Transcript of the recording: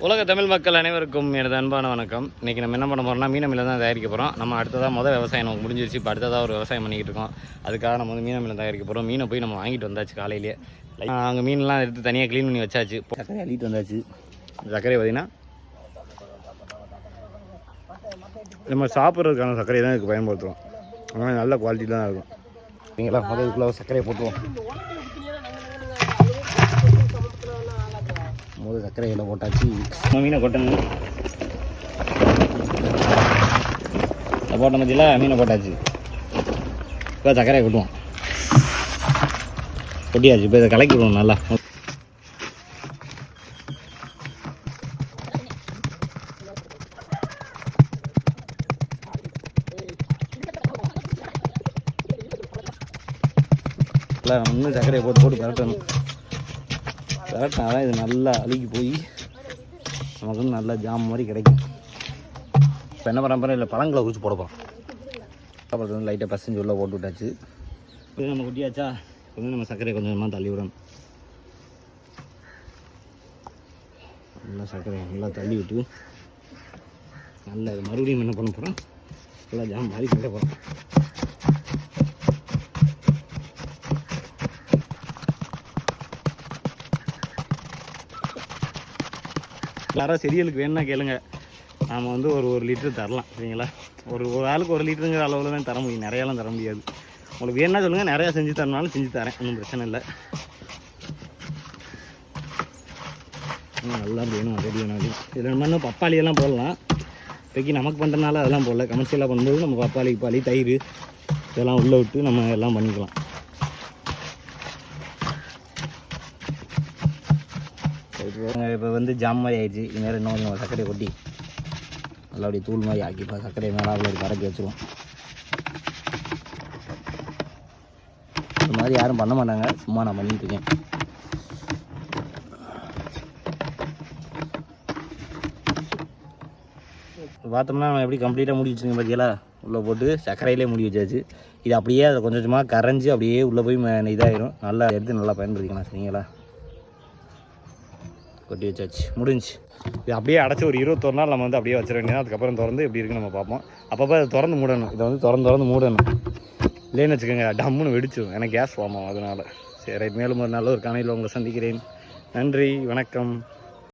உலக தமிழ் மக்கள் அனைவருக்கும் எனது அன்பான வணக்கம். இன்றைக்கி நம்ம என்ன பண்ண போகிறோம்னா மீனமில்லை தான் தயாரிக்க போகிறோம். நம்ம அடுத்ததாக விவசாயம் நமக்கு முடிஞ்சிருச்சு. இப்போ அடுத்ததாக ஒரு விவசாயம் பண்ணிக்கிட்டு இருக்கோம். அதுக்காக நம்ம மீனமில்லை தயாரிக்க போகிறோம். மீனை போய் நம்ம வாங்கிட்டு வந்தாச்சு காலையிலேயே. அங்கே மீன்லாம் எடுத்து தனியாக க்ளீன் பண்ணி வச்சாச்சு. சர்க்கரை அள்ளிட்டு வந்தாச்சு. சர்க்கரை பார்த்திங்கன்னா நம்ம சாப்பிட்றதுக்கான சர்க்கரை தான் இதுக்கு பயன்படுத்துகிறோம். ஆனால் நல்ல குவாலிட்டி தான் இருக்கும். சரிங்களா, இதுக்குள்ளே சர்க்கரையை போட்டுருவோம். சர்க்கரையில் போட்டாச்சு. மீனை கொட்டணும். போட்ட மத்தியில் மீனை போட்டாச்சு. இப்போ சர்க்கரையை கொட்டுவோம். கொட்டியாச்சு. இப்போ இதை கலக்கி விடுவோம் நல்லா. இன்னும் சர்க்கரையை போட்டு பரட்டணும். பரட்டினாதான் இது நல்லா அழுகி போய் நமக்கு வந்து நல்லா ஜாம் மாதிரி கிடைக்கும். இப்போ என்ன பண்ணுறோம், இல்லை பழங்களை குறித்து போட போகிறோம். அப்புறம் வந்து லைட்டாக பசஞ்சு உள்ள போட்டு விட்டாச்சு. இது நம்ம கொட்டியாச்சா. கொஞ்சம் நம்ம சர்க்கரையை கொஞ்சமாக தள்ளி விடணும். நல்லா சர்க்கரையை நல்லா தள்ளி விட்டு நல்லா இது மறுபடியும் என்ன பண்ண போகிறோம், நல்லா ஜாம் மாதிரி கிட்ட போகிறோம். யாராவது செடிகளுக்கு வேணுன்னா கேளுங்க, நாம் வந்து ஒரு லிட்டரு தரலாம். சரிங்களா, ஒரு ஆளுக்கு 1 லிட்டருங்கிற அளவில் தான் தர முடியும். நிறையாலாம் தர முடியாது. உங்களுக்கு வேணுன்னா சொல்லுங்கள், நிறையா செஞ்சு தரனாலும் செஞ்சு தரேன், ஒன்றும் பிரச்சனை இல்லை. நல்லா வேணும் ரெடி வேணாலும். இதில் நம்ம இன்னும் பப்பாளியெல்லாம் போடலாம். இப்போக்கி நமக்கு பண்ணுறதுனால அதெல்லாம் போடல. கமர்ஷியலாக பண்ணும்போது நம்ம பப்பாளி தயிர் இதெல்லாம் உள்ளே விட்டு நம்ம எல்லாம் பண்ணிக்கலாம். இப்போ வந்து ஜாம் மாதிரி ஆயிடுச்சு. இதுமாதிரி இன்னும் கொஞ்சம் சர்க்கரையை கொட்டி நல்லா அப்படி தூள் மாதிரி ஆக்கி இப்போ சர்க்கரையை மேலே அப்படி கரைச்சி வச்சுருவோம். இந்த மாதிரி யாரும் பண்ண மாட்டாங்க, சும்மா நான் பண்ணிட்டு இருக்கேன். பார்த்தோம்னா நம்ம எப்படி கம்ப்ளீட்டாக மூடி வச்சுருங்க பார்த்தீங்களா. உள்ளே போட்டு சர்க்கரையிலே மூடி வச்சாச்சு. இது அப்படியே அதை கொஞ்சம் கொஞ்சமாக கரைஞ்சி அப்படியே உள்ளே போய் இதாகிடும். நல்லா எடுத்து நல்லா பயன்படுத்திக்கலாம். சரிங்களா, கொட்டி வச்சாச்சு, முடிஞ்சு. இது அப்படியே அடைச்சி ஒரு 21 நாள் நம்ம வந்து அப்படியே வச்சிட வேண்டியது. அதுக்கப்புறம் திறந்து எப்படி இருக்குன்னு நம்ம பார்ப்போம். அப்பப்போ அதை திறந்து மூடணும். இதை வந்து திறந்து மூடணும். இல்லைன்னு வச்சுக்கோங்க, டம்முன்னு வெடிச்சிடும். எனக்கு கேஸ் ஃபார்ம் ஆகும். அதனால் சரி, மேலும் ஒரு நல்ல ஒரு காணையில் உங்களை சந்திக்கிறேன். நன்றி, வணக்கம்.